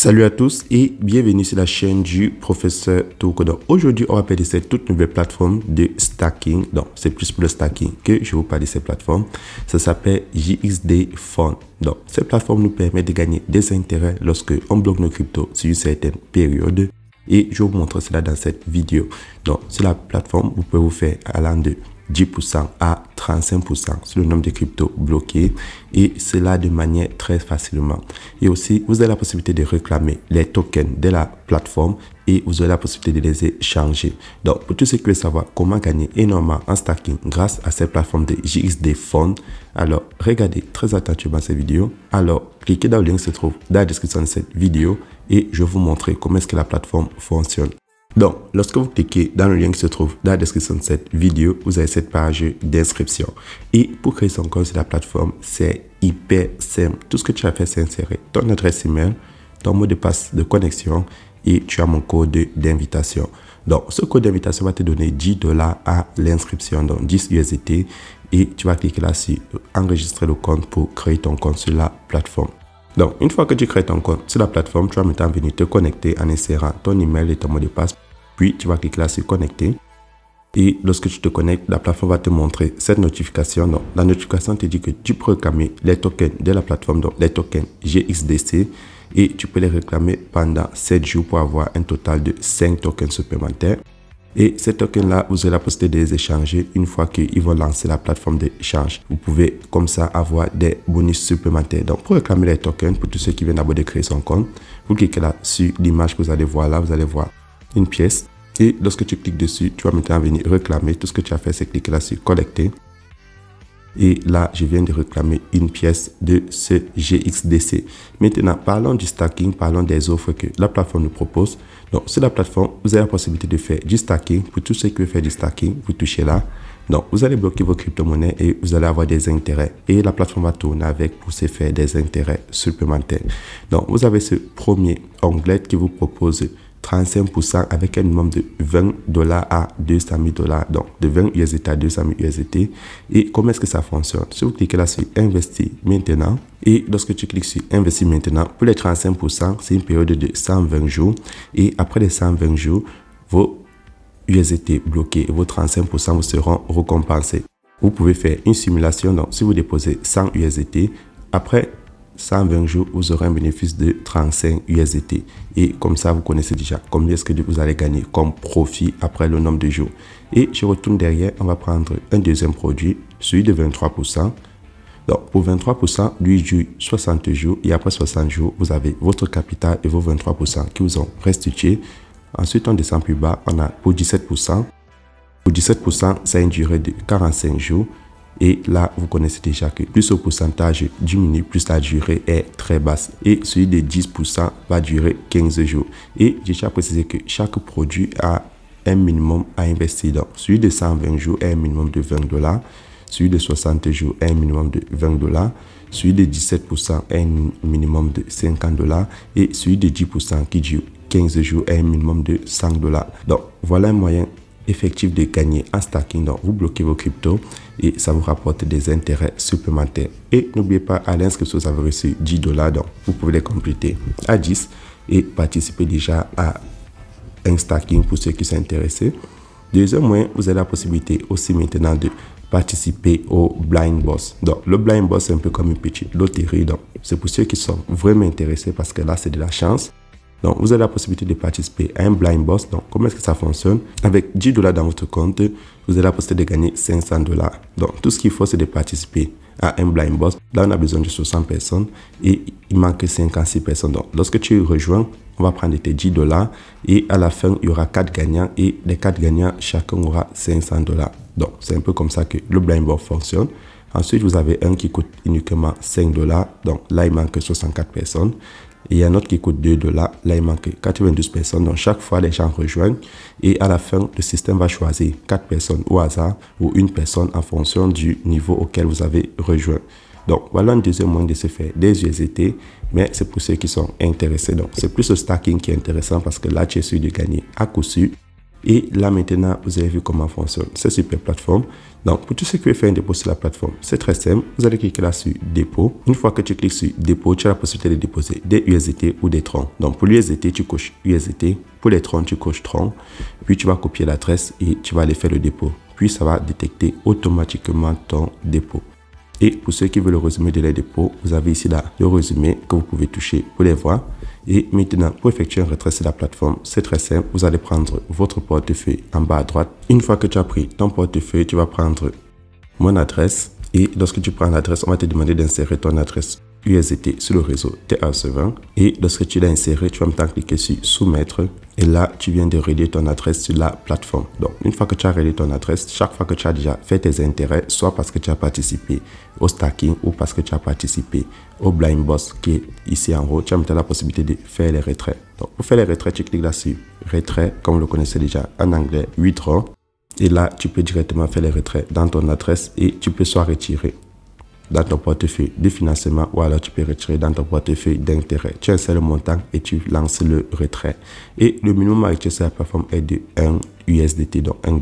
Salut à tous et bienvenue sur la chaîne du professeur Tooko. Donc aujourd'hui, on va parler de cette toute nouvelle plateforme de stacking. Donc c'est plus pour le stacking que je vous parle de cette plateforme. Ça s'appelle JXD Fund. Donc cette plateforme nous permet de gagner des intérêts lorsque on bloque nos cryptos sur une certaine période. Et je vais vous montrer cela dans cette vidéo. Donc sur la plateforme, vous pouvez vous faire allant de 10% à 35% sur le nombre de cryptos bloqués, et cela de manière très facilement. Et aussi, vous avez la possibilité de réclamer les tokens de la plateforme et vous avez la possibilité de les échanger. Donc, pour tous ceux qui veulent savoir comment gagner énormément en stacking grâce à cette plateforme de JXD Fund, alors regardez très attentivement cette vidéo. Alors, cliquez dans le lien qui se trouve dans la description de cette vidéo et je vais vous montrer comment est-ce que la plateforme fonctionne. Donc, lorsque vous cliquez dans le lien qui se trouve dans la description de cette vidéo, vous avez cette page d'inscription. Et pour créer son compte sur la plateforme, c'est hyper simple. Tout ce que tu as fait, c'est insérer ton adresse email, ton mot de passe de connexion et tu as mon code d'invitation. Donc, ce code d'invitation va te donner $10 à l'inscription, donc 10 USDT. Et tu vas cliquer là sur enregistrer le compte pour créer ton compte sur la plateforme. Donc, une fois que tu crées ton compte sur la plateforme, tu vas maintenant venir te connecter en insérant ton email et ton mot de passe. Puis, tu vas cliquer là sur connecter. Et lorsque tu te connectes, la plateforme va te montrer cette notification. Donc, la notification te dit que tu peux réclamer les tokens de la plateforme, donc les tokens GXDC. Et tu peux les réclamer pendant 7 jours pour avoir un total de 5 tokens supplémentaires. Et ces tokens-là, vous avez la possibilité de les échanger une fois qu'ils vont lancer la plateforme d'échange. Vous pouvez comme ça avoir des bonus supplémentaires. Donc, pour réclamer les tokens, pour tous ceux qui viennent d'abord de créer son compte, vous cliquez là sur l'image que vous allez voir là, vous allez voir une pièce. Et lorsque tu cliques dessus, tu vas maintenant venir réclamer. Tout ce que tu as fait, c'est cliquer là sur collecter. Et là, je viens de réclamer une pièce de ce GXDC. Maintenant, parlons du stacking, parlons des offres que la plateforme nous propose. Donc, sur la plateforme, vous avez la possibilité de faire du stacking. Pour tous ceux qui veulent faire du stacking, vous touchez là. Donc, vous allez bloquer vos crypto-monnaies et vous allez avoir des intérêts. Et la plateforme va tourner avec pour se faire des intérêts supplémentaires. Donc, vous avez ce premier onglet qui vous propose 35% avec un minimum de $20 à $200 000, donc de 20 USDT à 200 000 USDT. Et comment est-ce que ça fonctionne? Si vous cliquez là sur investir maintenant, et lorsque tu cliques sur investir maintenant, pour les 35%, c'est une période de 120 jours. Et après les 120 jours, vos USDT bloqués, vos 35% vous seront récompensés. Vous pouvez faire une simulation. Donc, si vous déposez 100 USDT, après 120 jours, vous aurez un bénéfice de 35 USDT. Et comme ça, vous connaissez déjà combien est-ce que vous allez gagner comme profit après le nombre de jours. Et je retourne derrière, on va prendre un deuxième produit, celui de 23%. Donc, pour 23%, lui dure 60 jours. Et après 60 jours, vous avez votre capital et vos 23% qui vous ont restitué. Ensuite, on descend plus bas, on a pour 17%. Pour 17%, ça a une durée de 45 jours. Et là, vous connaissez déjà que plus le pourcentage diminue, plus la durée est très basse. Et celui de 10% va durer 15 jours. Et j'ai déjà précisé que chaque produit a un minimum à investir. Donc, celui de 120 jours a un minimum de $20. Celui de 60 jours a un minimum de $20. Celui de 17% a un minimum de $50. Et celui de 10% qui dure 15 jours a un minimum de $100. Donc, voilà un moyen effectif de gagner en stacking. Donc, vous bloquez vos cryptos et ça vous rapporte des intérêts supplémentaires. Et n'oubliez pas, à l'inscription, vous avez reçu $10. Donc, vous pouvez les compléter à 10 et participer déjà à un stacking pour ceux qui sont intéressés. Deuxième moyen, vous avez la possibilité aussi maintenant de participer au Blind Boss. Donc, le Blind Boss, c'est un peu comme une petite loterie. Donc, c'est pour ceux qui sont vraiment intéressés parce que là, c'est de la chance. Donc, vous avez la possibilité de participer à un Blind Boss. Donc, comment est-ce que ça fonctionne? Avec $10 dans votre compte, vous avez la possibilité de gagner $500. Donc, tout ce qu'il faut, c'est de participer à un Blind Boss. Là, on a besoin de 60 personnes et il manque 56 personnes. Donc, lorsque tu rejoins, on va prendre tes $10 et à la fin, il y aura 4 gagnants et les 4 gagnants, chacun aura $500. Donc, c'est un peu comme ça que le Blind Boss fonctionne. Ensuite, vous avez un qui coûte uniquement $5. Donc, là, il manque 64 personnes. Et il y a un autre qui coûte $2. Là, il manque 92 personnes. Donc, chaque fois, les gens rejoignent. Et à la fin, le système va choisir 4 personnes au hasard ou une personne en fonction du niveau auquel vous avez rejoint. Donc, voilà un deuxième moyen de se faire des USDT. Mais c'est pour ceux qui sont intéressés. Donc, c'est plus le stacking qui est intéressant parce que là, tu es sûr de gagner à coup sûr. Et là maintenant, vous avez vu comment fonctionne cette super plateforme. Donc, pour tous ceux qui veulent faire un dépôt sur la plateforme, c'est très simple. Vous allez cliquer là sur dépôt. Une fois que tu cliques sur dépôt, tu as la possibilité de déposer des USDT ou des troncs. Donc, pour l'USDT, tu coches USDT. Pour les troncs, tu coches tronc. Puis, tu vas copier l'adresse et tu vas aller faire le dépôt. Puis, ça va détecter automatiquement ton dépôt. Et pour ceux qui veulent le résumé de les dépôts, vous avez ici là le résumé que vous pouvez toucher pour les voir. Et maintenant, pour effectuer un retrait sur la plateforme, c'est très simple. Vous allez prendre votre portefeuille en bas à droite. Une fois que tu as pris ton portefeuille, tu vas prendre mon adresse. Et lorsque tu prends l'adresse, on va te demander d'insérer ton adresse USDT sur le réseau TR20. Et lorsque tu l'as inséré, tu vas maintenant cliquer sur soumettre. Et là, tu viens de relier ton adresse sur la plateforme. Donc, une fois que tu as relié ton adresse, chaque fois que tu as déjà fait tes intérêts, soit parce que tu as participé au stacking ou parce que tu as participé au blind boss qui est ici en haut, tu as maintenant la possibilité de faire les retraits. Donc, pour faire les retraits, tu cliques là sur retrait, comme vous le connaissez déjà en anglais, withdraw. Et là, tu peux directement faire les retraits dans ton adresse et tu peux soit retirer dans ton portefeuille de financement ou alors tu peux retirer dans ton portefeuille d'intérêt. Tu insères le montant et tu lances le retrait. Et le minimum à retirer sur la plateforme est de 1 USDT, donc $1.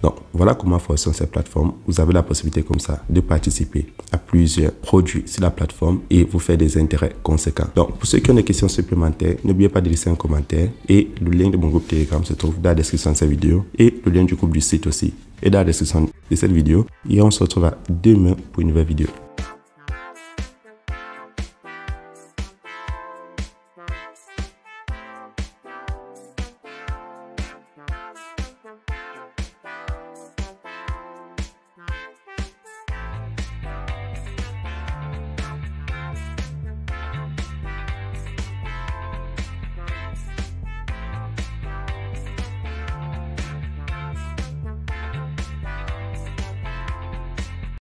Donc, voilà comment fonctionne cette plateforme. Vous avez la possibilité comme ça de participer à plusieurs produits sur la plateforme et vous faire des intérêts conséquents. Donc, pour ceux qui ont des questions supplémentaires, n'oubliez pas de laisser un commentaire et le lien de mon groupe Telegram se trouve dans la description de cette vidéo et le lien du groupe du site aussi est dans la description de cette vidéo. Et on se retrouve demain pour une nouvelle vidéo.